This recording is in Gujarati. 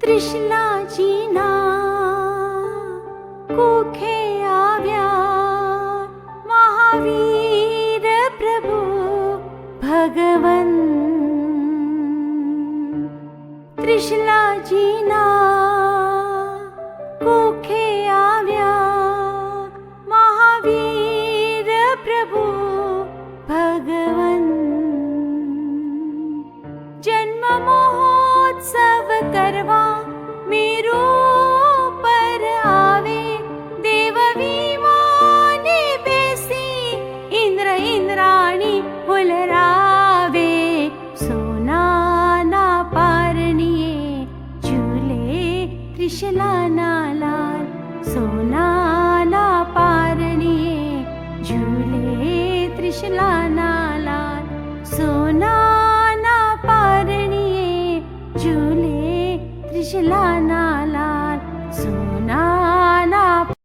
ત્રિશલાજીના કુખે આવ્યા મહાવીર પ્રભુ ભગવન. ત્રિશલાજીના કુખે આવ્યા મહાવીર પ્રભુ ભગવન. જન્મ મહોત્સવ કરવા મેરુ પર આવે દેવ વિમાને બેસી ઇન્દ્ર ઇન્દ્રાણી હુલરાવે. સોનાના પારણીએ ઝૂલે ત્રિશલાના લાલ. સોનાના પારણીએ ઝૂલે ત્રિશલાના લાલ. સોનાના પારણીએ ઝૂલે ત્રિશલાના લાલ. સોનાના